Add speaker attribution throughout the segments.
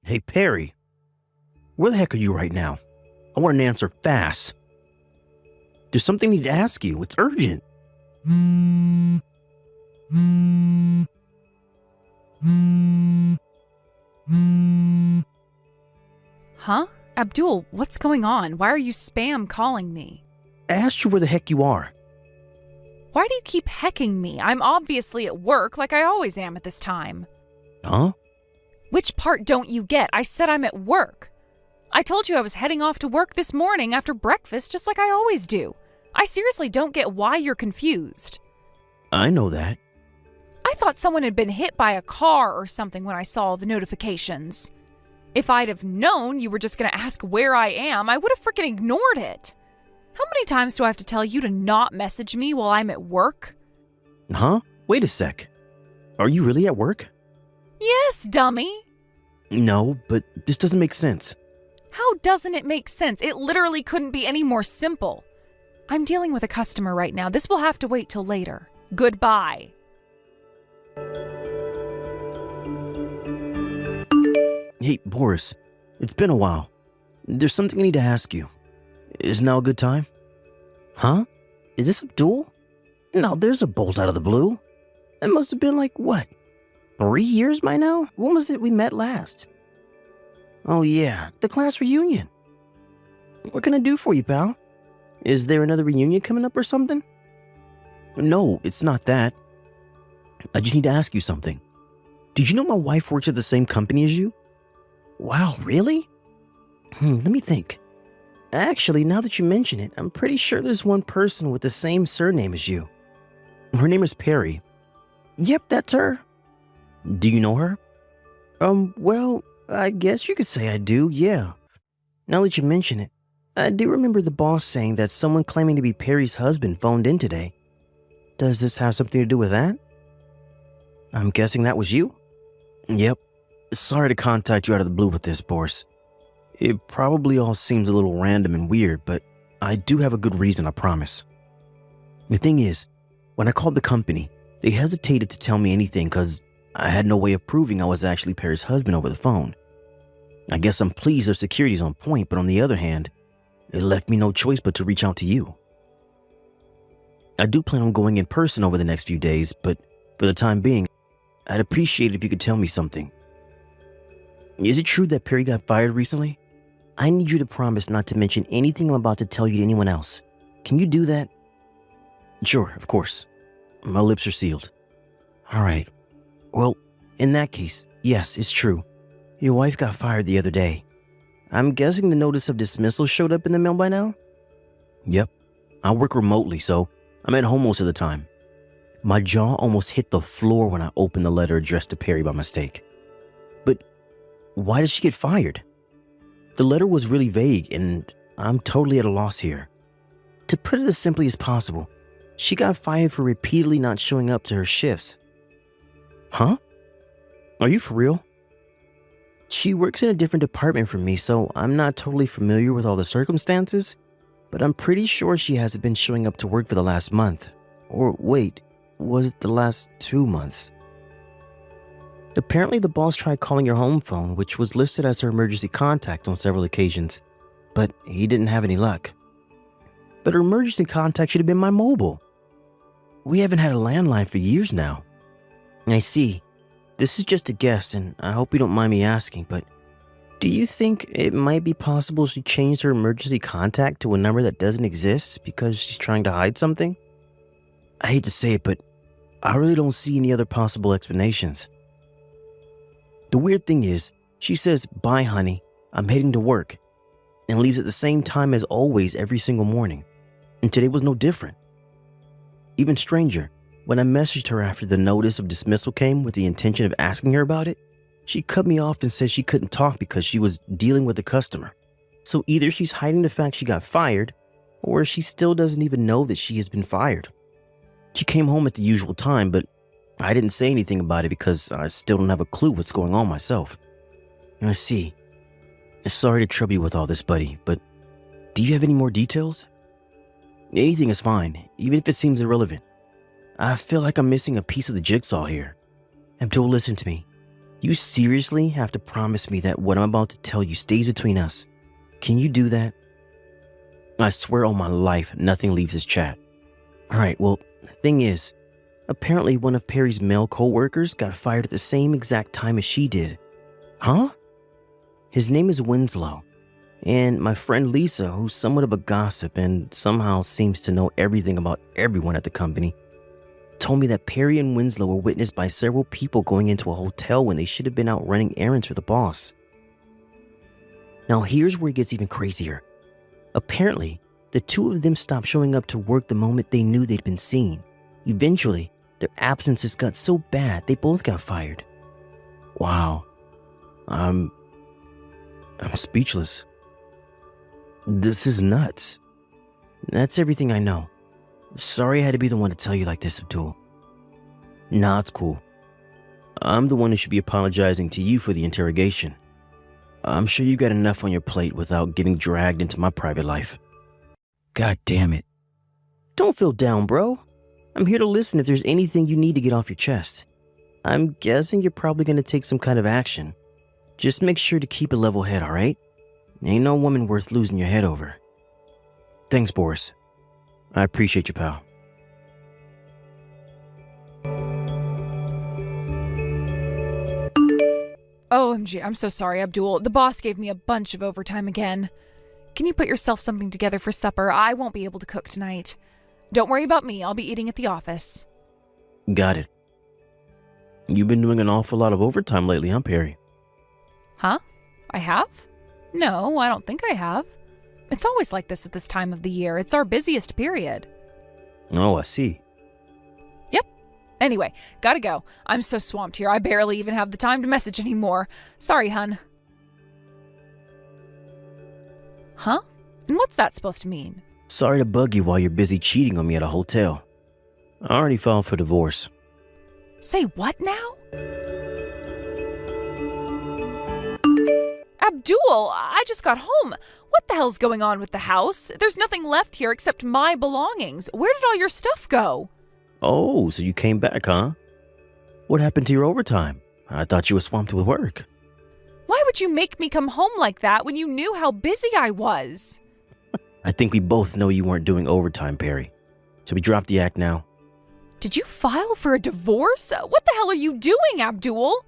Speaker 1: Hey, Perry. Where the heck are you right now? I want an answer fast. There's something I need to ask you. It's urgent.
Speaker 2: Huh? Abdul, what's going on? Why are you spam calling me?
Speaker 1: I asked you where the heck you are.
Speaker 2: Why do you keep hecking me? I'm obviously at work like I always am at this time.
Speaker 1: Huh?
Speaker 2: Which part don't you get? I said I'm at work. I told you I was heading off to work this morning after breakfast just like I always do. I seriously don't get why you're confused.
Speaker 1: I know that.
Speaker 2: I thought someone had been hit by a car or something when I saw the notifications. If I'd have known you were just going to ask where I am, I would have freaking ignored it. How many times do I have to tell you to not message me while I'm at work?
Speaker 1: Huh? Wait a sec. Are you really at work?
Speaker 2: Yes, dummy.
Speaker 1: No, but this doesn't make sense.
Speaker 2: How doesn't it make sense? It literally couldn't be any more simple. I'm dealing with a customer right now. This will have to wait till later. Goodbye.
Speaker 1: Hey, Boris. It's been a while. There's something I need to ask you. Is now a good time? Huh? Is this Abdul? No, there's a bolt out of the blue. It must have been like, what? 3 years by now? When was it we met last? Oh yeah, the class reunion. What can I do for you, pal? Is there another reunion coming up or something? No, it's not that. I just need to ask you something. Did you know my wife works at the same company as you? Wow, really? Let me think. Actually, now that you mention it, I'm pretty sure there's one person with the same surname as you. Her name is Perry. Yep, that's her. Do you know her? Well, I guess you could say I do, yeah. Now that you mention it, I do remember the boss saying that someone claiming to be Perry's husband phoned in today. Does this have something to do with that? I'm guessing that was you? Yep. Sorry to contact you out of the blue with this, Boris. It probably all seems a little random and weird, but I do have a good reason, I promise. The thing is, when I called the company, they hesitated to tell me anything because I had no way of proving I was actually Perry's husband over the phone. I guess I'm pleased their security's on point, but on the other hand, it left me no choice but to reach out to you. I do plan on going in person over the next few days, but for the time being, I'd appreciate it if you could tell me something. Is it true that Perry got fired recently? I need you to promise not to mention anything I'm about to tell you to anyone else. Can you do that? Sure, of course. My lips are sealed. All right. Well, in that case, yes, it's true. Your wife got fired the other day. I'm guessing the notice of dismissal showed up in the mail by now? Yep. I work remotely, so I'm at home most of the time. My jaw almost hit the floor when I opened the letter addressed to Perry by mistake. But why did she get fired? The letter was really vague, and I'm totally at a loss here. To put it as simply as possible, she got fired for repeatedly not showing up to her shifts. Huh? Are you for real? She works in a different department from me, so I'm not totally familiar with all the circumstances, but I'm pretty sure she hasn't been showing up to work for the last month. Or wait, was it the last 2 months? Apparently the boss tried calling her home phone, which was listed as her emergency contact on several occasions, but he didn't have any luck. But her emergency contact should have been my mobile. We haven't had a landline for years now. I see. This is just a guess, and I hope you don't mind me asking, but do you think it might be possible she changed her emergency contact to a number that doesn't exist because she's trying to hide something? I hate to say it, but I really don't see any other possible explanations. The weird thing is, she says, "Bye, honey, I'm heading to work," and leaves at the same time as always every single morning. And today was no different. Even stranger, when I messaged her after the notice of dismissal came with the intention of asking her about it, she cut me off and said she couldn't talk because she was dealing with a customer. So either she's hiding the fact she got fired, or she still doesn't even know that she has been fired. She came home at the usual time, but I didn't say anything about it because I still don't have a clue what's going on myself. I see. Sorry to trouble you with all this, buddy, but do you have any more details? Anything is fine, even if it seems irrelevant. I feel like I'm missing a piece of the jigsaw here. Abdul, listen to me. You seriously have to promise me that what I'm about to tell you stays between us. Can you do that? I swear on my life, nothing leaves this chat. Alright, well, the thing is, apparently one of Perry's male co-workers got fired at the same exact time as she did. Huh? His name is Winslow, and my friend Lisa, who's somewhat of a gossip and somehow seems to know everything about everyone at the company, told me that Perry and Winslow were witnessed by several people going into a hotel when they should have been out running errands for the boss. Now here's where it gets even crazier. Apparently, the two of them stopped showing up to work the moment they knew they'd been seen. Eventually, their absences got so bad they both got fired. Wow. I'm speechless. This is nuts. That's everything I know. Sorry I had to be the one to tell you like this, Abdul. Nah, it's cool. I'm the one who should be apologizing to you for the interrogation. I'm sure you got enough on your plate without getting dragged into my private life. God damn it. Don't feel down, bro. I'm here to listen if there's anything you need to get off your chest. I'm guessing you're probably going to take some kind of action. Just make sure to keep a level head, alright? Ain't no woman worth losing your head over. Thanks, Boris. I appreciate you, pal.
Speaker 2: OMG, I'm so sorry, Abdul. The boss gave me a bunch of overtime again. Can you put yourself something together for supper? I won't be able to cook tonight. Don't worry about me. I'll be eating at the office.
Speaker 1: Got it. You've been doing an awful lot of overtime lately, huh, Perry?
Speaker 2: Huh? I have? No, I don't think I have. It's always like this at this time of the year. It's our busiest period.
Speaker 1: Oh, I see.
Speaker 2: Yep. Anyway, gotta go. I'm so swamped here, I barely even have the time to message anymore. Sorry, hun. Huh? And what's that supposed to mean?
Speaker 1: Sorry to bug you while you're busy cheating on me at a hotel. I already filed for divorce.
Speaker 2: Say what now? Abdul, I just got home. What the hell's going on with the house? There's nothing left here except my belongings. Where did all your stuff go?
Speaker 1: Oh, so you came back, huh? What happened to your overtime? I thought you were swamped with work.
Speaker 2: Why would you make me come home like that when you knew how busy I was?
Speaker 1: I think we both know you weren't doing overtime, Perry. Should we drop the act now?
Speaker 2: Did you file for a divorce? What the hell are you doing, Abdul?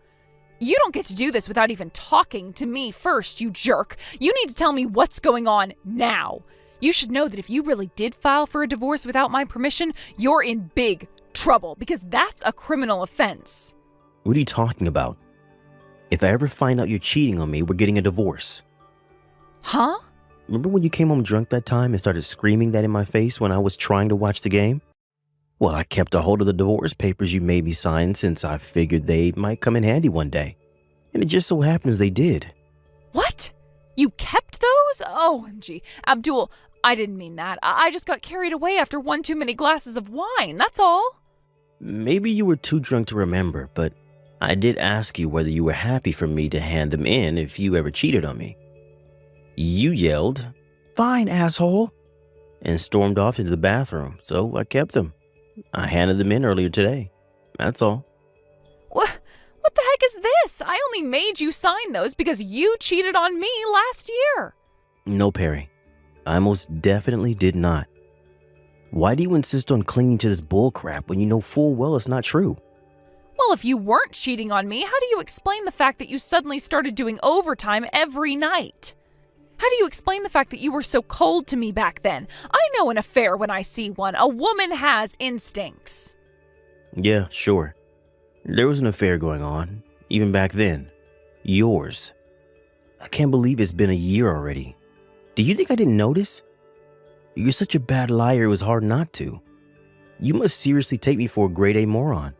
Speaker 2: You don't get to do this without even talking to me first, you jerk. You need to tell me what's going on now. You should know that if you really did file for a divorce without my permission, you're in big trouble because that's a criminal offense.
Speaker 1: What are you talking about? If I ever find out you're cheating on me, we're getting a divorce.
Speaker 2: Huh?
Speaker 1: Remember when you came home drunk that time and started screaming that in my face when I was trying to watch the game? Well, I kept a hold of the divorce papers you made me sign since I figured they might come in handy one day. And it just so happens they did.
Speaker 2: What? You kept those? OMG. Abdul, I didn't mean that. I just got carried away after one too many glasses of wine, that's all.
Speaker 1: Maybe you were too drunk to remember, but I did ask you whether you were happy for me to hand them in if you ever cheated on me. You yelled, "Fine, asshole," and stormed off into the bathroom, so I kept them. I handed them in earlier today. That's all.
Speaker 2: What the heck is this? I only made you sign those because you cheated on me last year.
Speaker 1: No, Perry. I most definitely did not. Why do you insist on clinging to this bullcrap when you know full well it's not true?
Speaker 2: Well, if you weren't cheating on me, how do you explain the fact that you suddenly started doing overtime every night? How do you explain the fact that you were so cold to me back then? I know an affair when I see one. A woman has instincts.
Speaker 1: Yeah, sure. There was an affair going on, even back then. Yours. I can't believe it's been a year already. Do you think I didn't notice? You're such a bad liar it was hard not to. You must seriously take me for a grade A moron.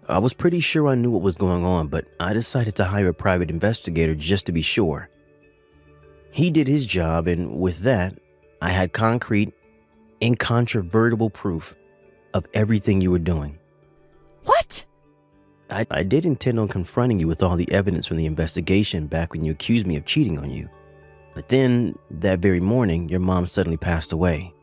Speaker 1: I was pretty sure I knew what was going on, but I decided to hire a private investigator just to be sure. He did his job, and with that, I had concrete, incontrovertible proof of everything you were doing.
Speaker 2: What?
Speaker 1: I did intend on confronting you with all the evidence from the investigation back when you accused me of cheating on you. But then, that very morning, your mom suddenly passed away.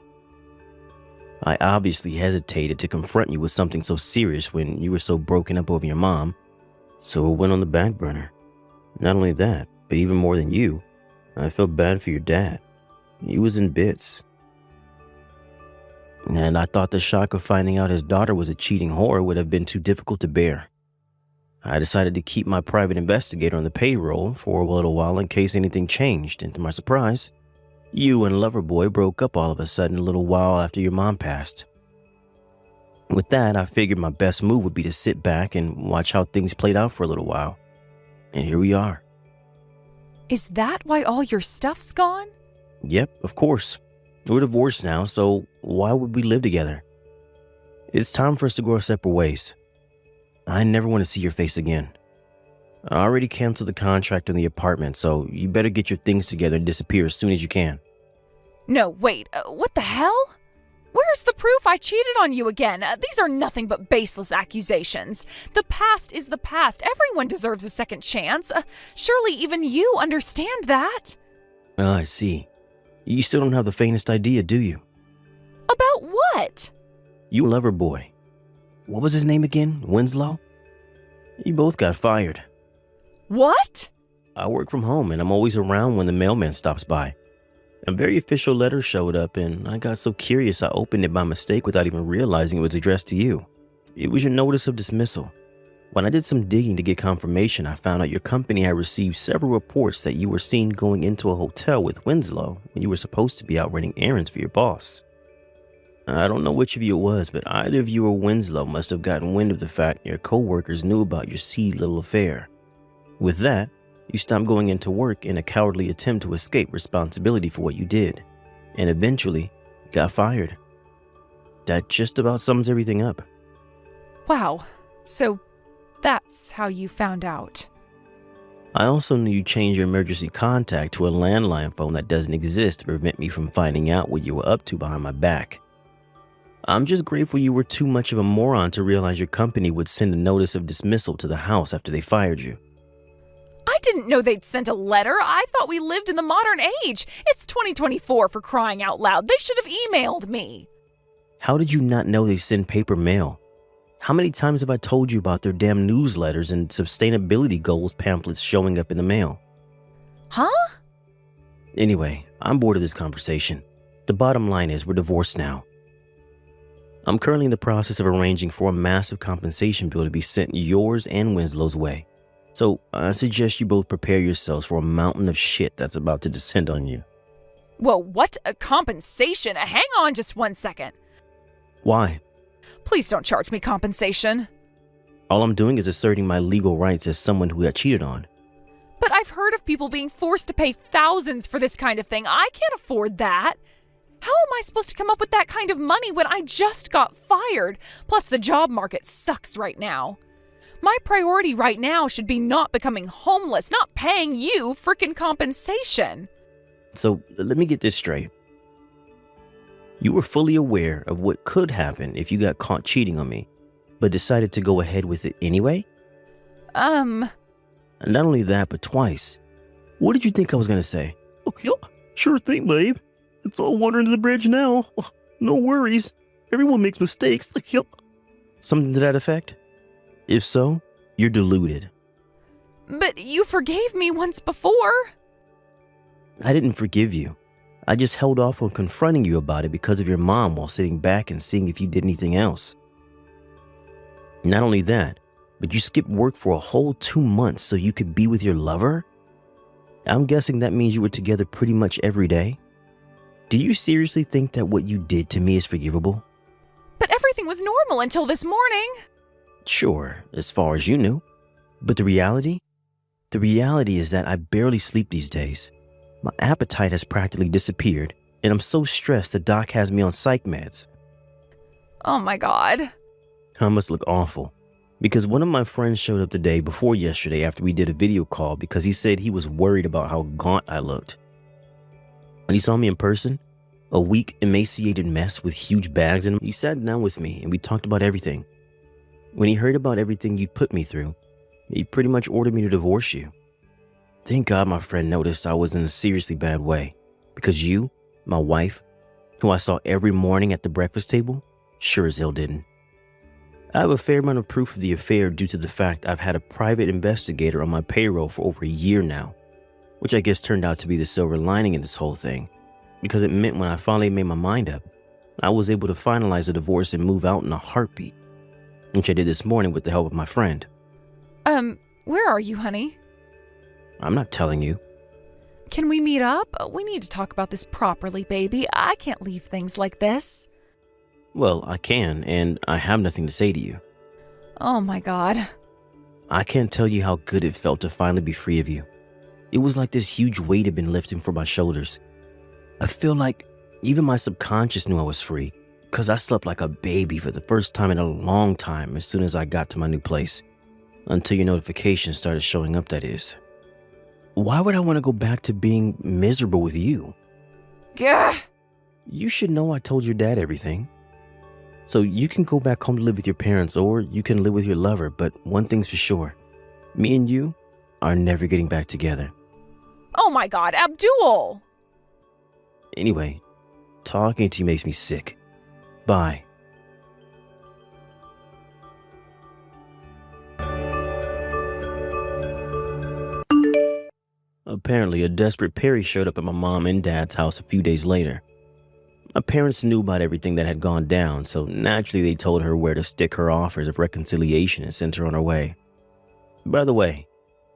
Speaker 1: I obviously hesitated to confront you with something so serious when you were so broken up over your mom, So it went on the back burner. Not only that, but even more than you, I felt bad for your dad. He was in bits. And I thought the shock of finding out his daughter was a cheating whore would have been too difficult to bear. I decided to keep my private investigator on the payroll for a little while in case anything changed, and to my surprise, you and Loverboy broke up all of a sudden a little while after your mom passed. With that, I figured my best move would be to sit back and watch how things played out for a little while. And here we are.
Speaker 2: Is that why all your stuff's gone?
Speaker 1: Yep, of course. We're divorced now, so why would we live together? It's time for us to go our separate ways. I never want to see your face again. I already canceled the contract on the apartment, so you better get your things together and disappear as soon as you can.
Speaker 2: No, wait, what the hell? Where's the proof I cheated on you again? These are nothing but baseless accusations. The past is the past. Everyone deserves a second chance. Surely even you understand that.
Speaker 1: I see. You still don't have the faintest idea, do you?
Speaker 2: About what?
Speaker 1: You Loverboy. What was his name again? Winslow? You both got fired.
Speaker 2: What?
Speaker 1: I work from home and I'm always around when the mailman stops by. A very official letter showed up and I got so curious I opened it by mistake without even realizing it was addressed to you. It was your notice of dismissal. When I did some digging to get confirmation, I found out your company had received several reports that you were seen going into a hotel with Winslow when you were supposed to be out running errands for your boss. I don't know which of you it was, but either of you or Winslow must have gotten wind of the fact your co-workers knew about your seedy little affair. With that, you stopped going into work in a cowardly attempt to escape responsibility for what you did, and eventually got fired. That just about sums everything up.
Speaker 2: Wow, so that's how you found out.
Speaker 1: I also knew you changed your emergency contact to a landline phone that doesn't exist to prevent me from finding out what you were up to behind my back. I'm just grateful you were too much of a moron to realize your company would send a notice of dismissal to the house after they fired you.
Speaker 2: I didn't know they'd sent a letter. I thought we lived in the modern age. It's 2024 for crying out loud. They should have emailed me.
Speaker 1: How did you not know they send paper mail? How many times have I told you about their damn newsletters and sustainability goals pamphlets showing up in the mail?
Speaker 2: Huh?
Speaker 1: Anyway, I'm bored of this conversation. The bottom line is we're divorced now. I'm currently in the process of arranging for a massive compensation bill to be sent yours and Winslow's way. So I suggest you both prepare yourselves for a mountain of shit that's about to descend on you.
Speaker 2: Whoa, what? A compensation? Hang on just 1 second.
Speaker 1: Why?
Speaker 2: Please don't charge me compensation.
Speaker 1: All I'm doing is asserting my legal rights as someone who got cheated on.
Speaker 2: But I've heard of people being forced to pay thousands for this kind of thing. I can't afford that. How am I supposed to come up with that kind of money when I just got fired? Plus, the job market sucks right now. My priority right now should be not becoming homeless, not paying you frickin' compensation.
Speaker 1: So let me get this straight. You were fully aware of what could happen if you got caught cheating on me, but decided to go ahead with it anyway?
Speaker 2: Not
Speaker 1: only that, but twice. What did you think I was going to say?
Speaker 3: Oh, yeah, sure thing, babe. It's all water under the bridge now. No worries. Everyone makes mistakes. Yep.
Speaker 1: Something to that effect? If so, you're deluded.
Speaker 2: But you forgave me once before.
Speaker 1: I didn't forgive you. I just held off on confronting you about it because of your mom while sitting back and seeing if you did anything else. Not only that, but you skipped work for a whole 2 months so you could be with your lover? I'm guessing that means you were together pretty much every day? Do you seriously think that what you did to me is forgivable?
Speaker 2: But everything was normal until this morning.
Speaker 1: Sure, as far as you knew. But the reality? The reality is that I barely sleep these days. My appetite has practically disappeared, and I'm so stressed the doc has me on psych meds.
Speaker 2: Oh my God.
Speaker 1: I must look awful. Because one of my friends showed up the day before yesterday after we did a video call because he said he was worried about how gaunt I looked. When he saw me in person, a weak, emaciated mess with huge bags in him, he sat down with me and we talked about everything. When he heard about everything you'd put me through, he pretty much ordered me to divorce you. Thank God my friend noticed I was in a seriously bad way, because you, my wife, who I saw every morning at the breakfast table, sure as hell didn't. I have a fair amount of proof of the affair due to the fact I've had a private investigator on my payroll for over a year now, which I guess turned out to be the silver lining in this whole thing, because it meant when I finally made my mind up, I was able to finalize the divorce and move out in a heartbeat, which I did this morning with the help of my friend.
Speaker 2: Where are you, honey?
Speaker 1: I'm not telling you.
Speaker 2: Can we meet up? We need to talk about this properly, baby. I can't leave things like this.
Speaker 1: Well, I can, and I have nothing to say to you.
Speaker 2: Oh my God.
Speaker 1: I can't tell you how good it felt to finally be free of you. It was like this huge weight had been lifted from my shoulders. I feel like even my subconscious knew I was free, because I slept like a baby for the first time in a long time as soon as I got to my new place. Until your notifications started showing up, that is. Why would I want to go back to being miserable with you?
Speaker 2: Gah!
Speaker 1: You should know I told your dad everything. So you can go back home to live with your parents, or you can live with your lover, but one thing's for sure. Me and you are never getting back together.
Speaker 2: Oh my God, Abdul!
Speaker 1: Anyway, talking to you makes me sick. Bye. Apparently, a desperate Perry showed up at my mom and dad's house a few days later. My parents knew about everything that had gone down, so naturally they told her where to stick her offers of reconciliation and sent her on her way. By the way,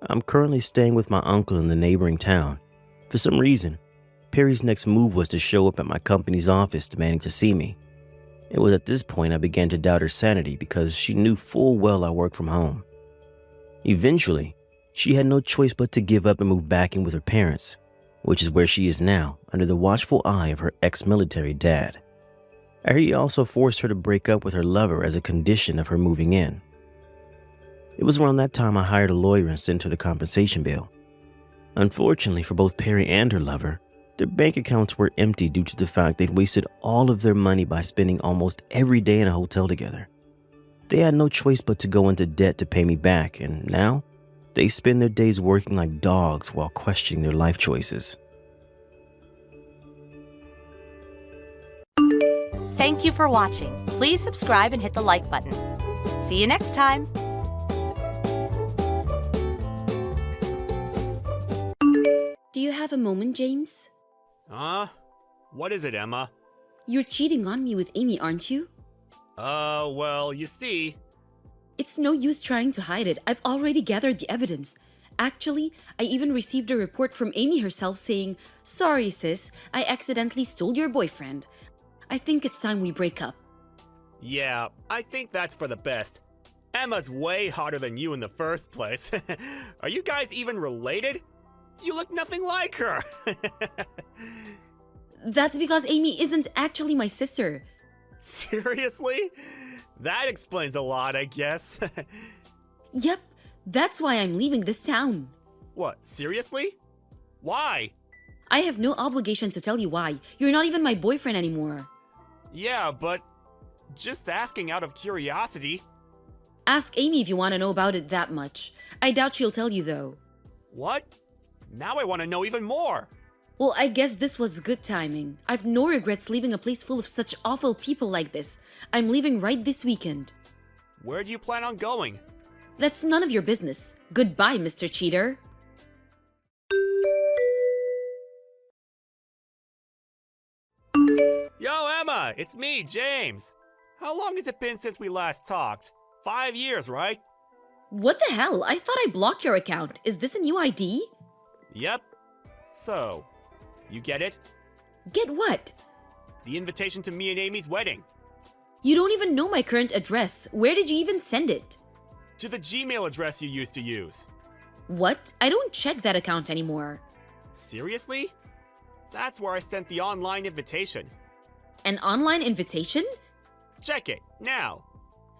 Speaker 1: I'm currently staying with my uncle in the neighboring town. For some reason, Perry's next move was to show up at my company's office demanding to see me. It was at this point I began to doubt her sanity because she knew full well I work from home. Eventually, she had no choice but to give up and move back in with her parents, which is where she is now, under the watchful eye of her ex-military dad. I hear he also forced her to break up with her lover as a condition of her moving in. It was around that time I hired a lawyer and sent her the compensation bill. Unfortunately for both Perry and her lover, their bank accounts were empty due to the fact they'd wasted all of their money by spending almost every day in a hotel together. They had no choice but to go into debt to pay me back, and now they spend their days working like dogs while questioning their life choices.
Speaker 4: Thank you for watching. Please subscribe and hit the like button. See you next time.
Speaker 5: Do you have a moment, James?
Speaker 6: What is it, Emma?
Speaker 5: You're cheating on me with Amy, aren't you?
Speaker 6: Well, you see...
Speaker 5: It's no use trying to hide it. I've already gathered the evidence. Actually, I even received a report from Amy herself saying, "Sorry, sis, I accidentally stole your boyfriend. I think it's time we break up."
Speaker 6: Yeah, I think that's for the best. Emma's way hotter than you in the first place. Are you guys even related? You look nothing like her.
Speaker 5: That's because Amy isn't actually my sister.
Speaker 6: Seriously? That explains a lot, I guess.
Speaker 5: Yep, that's why I'm leaving this town.
Speaker 6: What, seriously? Why?
Speaker 5: I have no obligation to tell you why. You're not even my boyfriend anymore.
Speaker 6: Yeah, but just asking out of curiosity.
Speaker 5: Ask Amy if you want to know about it that much. I doubt she'll tell you though.
Speaker 6: What? Now I want to know even more.
Speaker 5: Well, I guess this was good timing. I've no regrets leaving a place full of such awful people like this. I'm leaving right this weekend.
Speaker 6: Where do you plan on going?
Speaker 5: That's none of your business. Goodbye, Mr. Cheater.
Speaker 6: Yo, Emma, it's me, James. How long has it been since we last talked? 5 years, right?
Speaker 5: What the hell? I thought I blocked your account. Is this a new ID?
Speaker 6: Yep. So, you get it?
Speaker 5: Get what?
Speaker 6: The invitation to me and Amy's wedding.
Speaker 5: You don't even know my current address. Where did you even send it?
Speaker 6: To the Gmail address you used to use.
Speaker 5: What? I don't check that account anymore.
Speaker 6: Seriously? That's where I sent the online invitation.
Speaker 5: An online invitation?
Speaker 6: Check it, now.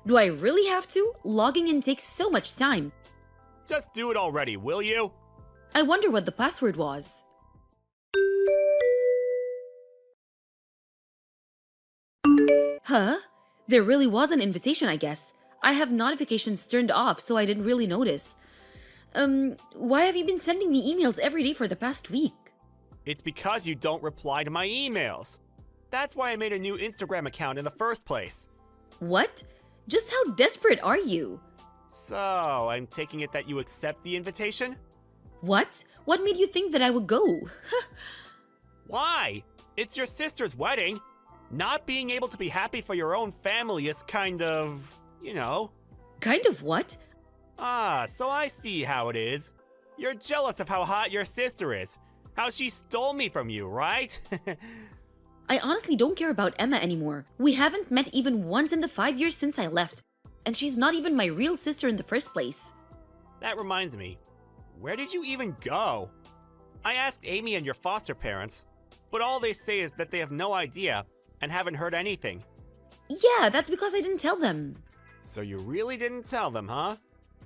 Speaker 5: Do I really have to? Logging in takes so much time.
Speaker 6: Just do it already, will you?
Speaker 5: I wonder what the password was. Huh? There really was an invitation, I guess. I have notifications turned off, so I didn't really notice. Why have you been sending me emails every day for the past week?
Speaker 6: It's because you don't reply to my emails. That's why I made a new Instagram account in the first place.
Speaker 5: What? Just how desperate are you?
Speaker 6: So, I'm taking it that you accept the invitation?
Speaker 5: What? What made you think that I would go?
Speaker 6: Why? It's your sister's wedding. Not being able to be happy for your own family is kind of, you know.
Speaker 5: Kind of what?
Speaker 6: Ah, so I see how it is. You're jealous of how hot your sister is. How she stole me from you, right?
Speaker 5: I honestly don't care about Emma anymore. We haven't met even once in the 5 years since I left. And she's not even my real sister in the first place.
Speaker 6: That reminds me. Where did you even go? I asked Amy and your foster parents, but all they say is that they have no idea and haven't heard anything.
Speaker 5: Yeah, that's because I didn't tell them.
Speaker 6: So you really didn't tell them, huh?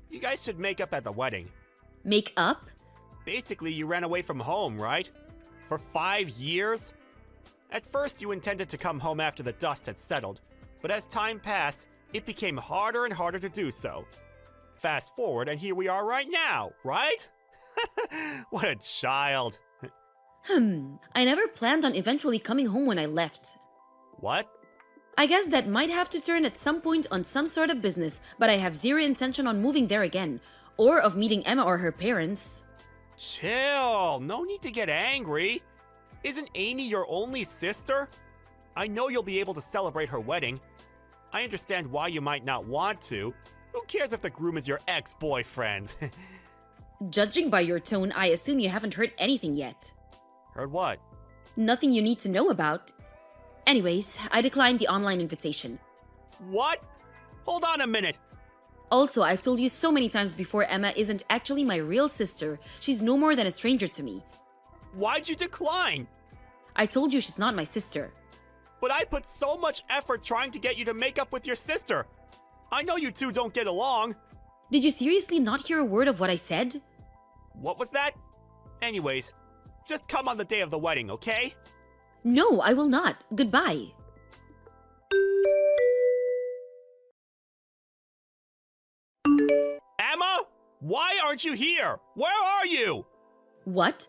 Speaker 6: You guys should make up at the wedding.
Speaker 5: Make up?
Speaker 6: Basically, you ran away from home, right? For 5 years? At first, you intended to come home after the dust had settled, but as time passed, it became harder and harder to do so. Fast forward, and here we are right now, right? What a child.
Speaker 5: I never planned on eventually coming home when I left.
Speaker 6: What?
Speaker 5: I guess that might have to turn at some point on some sort of business, but I have zero intention on moving there again, or of meeting Emma or her parents.
Speaker 6: Chill, no need to get angry. Isn't Amy your only sister? I know you'll be able to celebrate her wedding. I understand why you might not want to. Who cares if the groom is your ex-boyfriend?
Speaker 5: Judging by your tone, I assume you haven't heard anything yet.
Speaker 6: Heard what?
Speaker 5: Nothing you need to know about. Anyways, I declined the online invitation.
Speaker 6: What? Hold on a minute.
Speaker 5: Also, I've told you so many times before, Emma isn't actually my real sister. She's no more than a stranger to me.
Speaker 6: Why'd you decline?
Speaker 5: I told you she's not my sister.
Speaker 6: But I put so much effort trying to get you to make up with your sister. I know you two don't get along.
Speaker 5: Did you seriously not hear a word of what I said?
Speaker 6: What was that? Anyways, just come on the day of the wedding, okay?
Speaker 5: No, I will not. Goodbye.
Speaker 6: Emma? Why aren't you here? Where are you?
Speaker 5: What?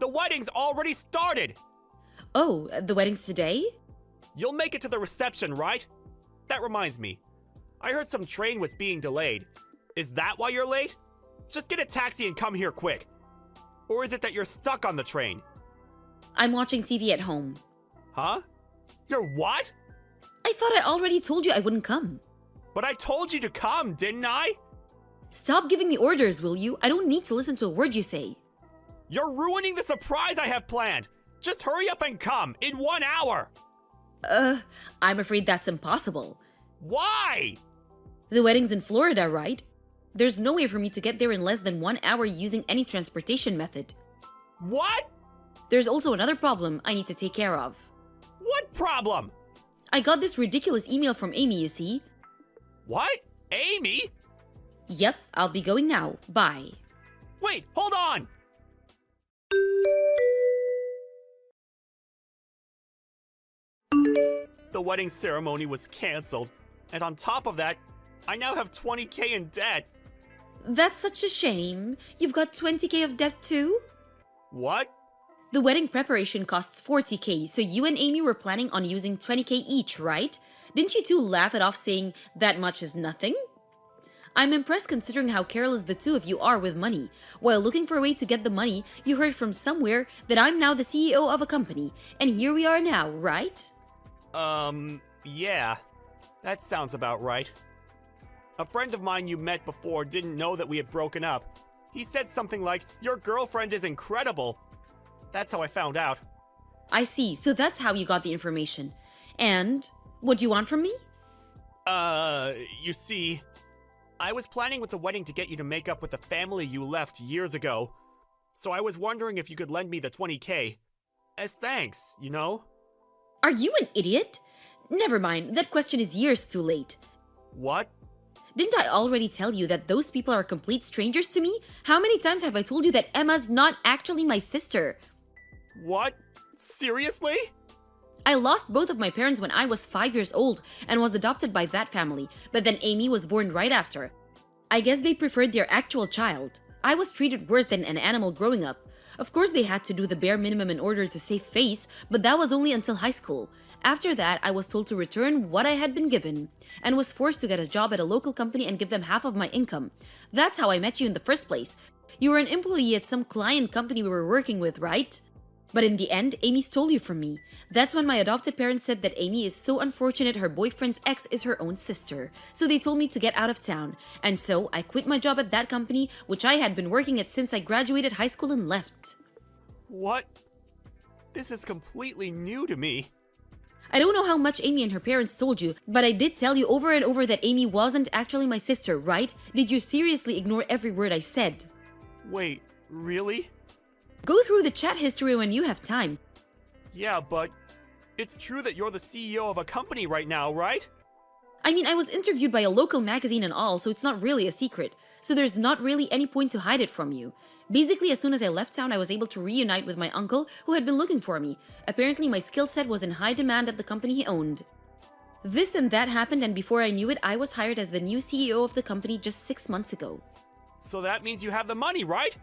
Speaker 6: The wedding's already started.
Speaker 5: Oh, the wedding's today?
Speaker 6: You'll make it to the reception, right? That reminds me. I heard some train was being delayed. Is that why you're late? Just get a taxi and come here quick. Or is it that you're stuck on the train?
Speaker 5: I'm watching TV at home.
Speaker 6: Huh? You're what?
Speaker 5: I thought I already told you I wouldn't come.
Speaker 6: But I told you to come, didn't I?
Speaker 5: Stop giving me orders, will you? I don't need to listen to a word you say.
Speaker 6: You're ruining the surprise I have planned. Just hurry up and come in 1 hour.
Speaker 5: I'm afraid that's impossible.
Speaker 6: Why?
Speaker 5: The wedding's in Florida, right? There's no way for me to get there in less than 1 hour using any transportation method.
Speaker 6: What?
Speaker 5: There's also another problem I need to take care of.
Speaker 6: What problem?
Speaker 5: I got this ridiculous email from Amy, you see.
Speaker 6: What? Amy?
Speaker 5: Yep, I'll be going now. Bye.
Speaker 6: Wait, hold on! The wedding ceremony was cancelled, and on top of that, I now have 20K in debt.
Speaker 5: That's such a shame. You've got 20K of debt too?
Speaker 6: What?
Speaker 5: The wedding preparation costs 40K, so you and Amy were planning on using 20K each, right? Didn't you two laugh it off saying that much is nothing? I'm impressed considering how careless the two of you are with money. While looking for a way to get the money, you heard from somewhere that I'm now the CEO of a company, and here we are now, right?
Speaker 6: Yeah. That sounds about right. A friend of mine you met before didn't know that we had broken up. He said something like, "Your girlfriend is incredible." That's how I found out.
Speaker 5: I see, so that's how you got the information. And what do you want from me?
Speaker 6: You see, I was planning with the wedding to get you to make up with the family you left years ago. So I was wondering if you could lend me the 20K. As thanks, you know?
Speaker 5: Are you an idiot? Never mind, that question is years too late.
Speaker 6: What?
Speaker 5: Didn't I already tell you that those people are complete strangers to me? How many times have I told you that Emma's not actually my sister?
Speaker 6: What? Seriously?
Speaker 5: I lost both of my parents when I was 5 years old and was adopted by that family, but then Amy was born right after. I guess they preferred their actual child. I was treated worse than an animal growing up. Of course, they had to do the bare minimum in order to save face, but that was only until high school. After that, I was told to return what I had been given, and was forced to get a job at a local company and give them half of my income. That's how I met you in the first place. You were an employee at some client company we were working with, right? But in the end, Amy stole you from me. That's when my adopted parents said that Amy is so unfortunate her boyfriend's ex is her own sister. So they told me to get out of town. And so I quit my job at that company, which I had been working at since I graduated high school and left.
Speaker 6: What? This is completely new to me.
Speaker 5: I don't know how much Amy and her parents told you, but I did tell you over and over that Amy wasn't actually my sister, right? Did you seriously ignore every word I said?
Speaker 6: Wait, really?
Speaker 5: Go through the chat history when you have time.
Speaker 6: Yeah, but it's true that you're the CEO of a company right now, right?
Speaker 5: I mean, I was interviewed by a local magazine and all, so it's not really a secret. So there's not really any point to hide it from you. Basically, as soon as I left town, I was able to reunite with my uncle, who had been looking for me. Apparently, my skill set was in high demand at the company he owned. This and that happened, and before I knew it, I was hired as the new CEO of the company just 6 months ago.
Speaker 6: So that means you have the money, right?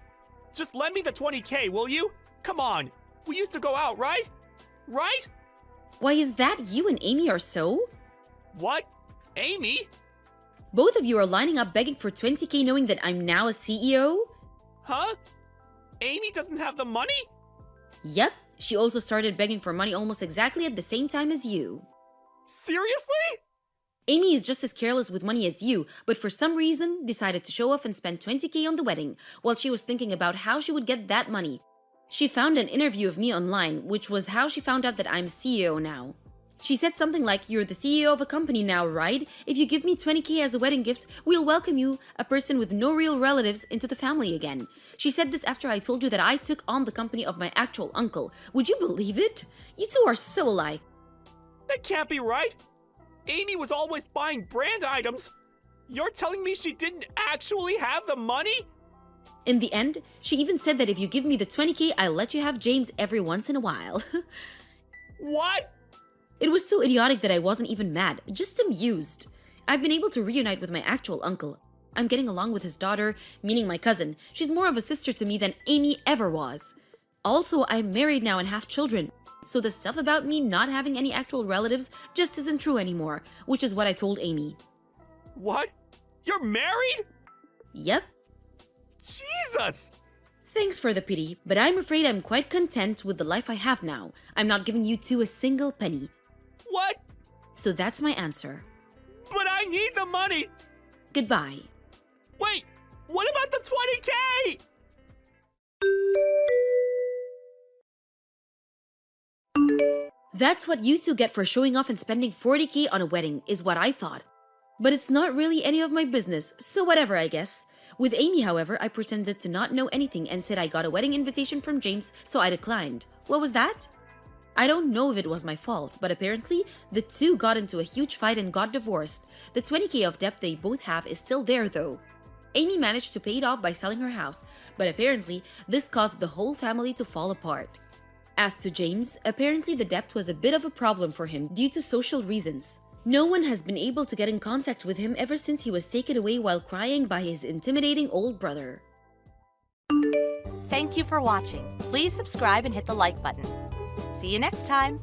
Speaker 6: Just lend me the 20K, will you? Come on. We used to go out, right? Right?
Speaker 5: Why, is that you and Amy are so?
Speaker 6: What? Amy?
Speaker 5: Both of you are lining up begging for 20K knowing that I'm now a CEO?
Speaker 6: Huh? Amy doesn't have the money?
Speaker 5: Yep, she also started begging for money almost exactly at the same time as you.
Speaker 6: Seriously?
Speaker 5: Amy is just as careless with money as you, but for some reason decided to show off and spend 20K on the wedding while she was thinking about how she would get that money. She found an interview of me online, which was how she found out that I'm CEO now. She said something like, "You're the CEO of a company now, right? If you give me 20K as a wedding gift, we'll welcome you, a person with no real relatives, into the family again." She said this after I told you that I took on the company of my actual uncle. Would you believe it? You two are so alike.
Speaker 6: That can't be right. Amy was always buying brand items. You're telling me she didn't actually have the money?
Speaker 5: In the end, she even said that if you give me the 20K, I'll let you have James every once in a while.
Speaker 6: What?
Speaker 5: It was so idiotic that I wasn't even mad, just amused. I've been able to reunite with my actual uncle. I'm getting along with his daughter, meaning my cousin. She's more of a sister to me than Amy ever was. Also, I'm married now and have children. So the stuff about me not having any actual relatives just isn't true anymore, which is what I told Amy.
Speaker 6: What? You're married?
Speaker 5: Yep.
Speaker 6: Jesus!
Speaker 5: Thanks for the pity, but I'm afraid I'm quite content with the life I have now. I'm not giving you two a single penny.
Speaker 6: What?
Speaker 5: So that's my answer.
Speaker 6: But I need the money!
Speaker 5: Goodbye.
Speaker 6: Wait! What about the 20K?
Speaker 5: That's what you two get for showing off and spending 40K on a wedding, is what I thought. But it's not really any of my business, so whatever, I guess. With Amy, however, I pretended to not know anything and said I got a wedding invitation from James, so I declined. What was that? I don't know if it was my fault, but apparently, the two got into a huge fight and got divorced. The 20K of debt they both have is still there, though. Amy managed to pay it off by selling her house, but apparently, this caused the whole family to fall apart. As to James, apparently the debt was a bit of a problem for him due to social reasons. No one has been able to get in contact with him ever since he was taken away while crying by his intimidating old brother.
Speaker 4: Thank you for watching. Please subscribe and hit the like button. See you next time.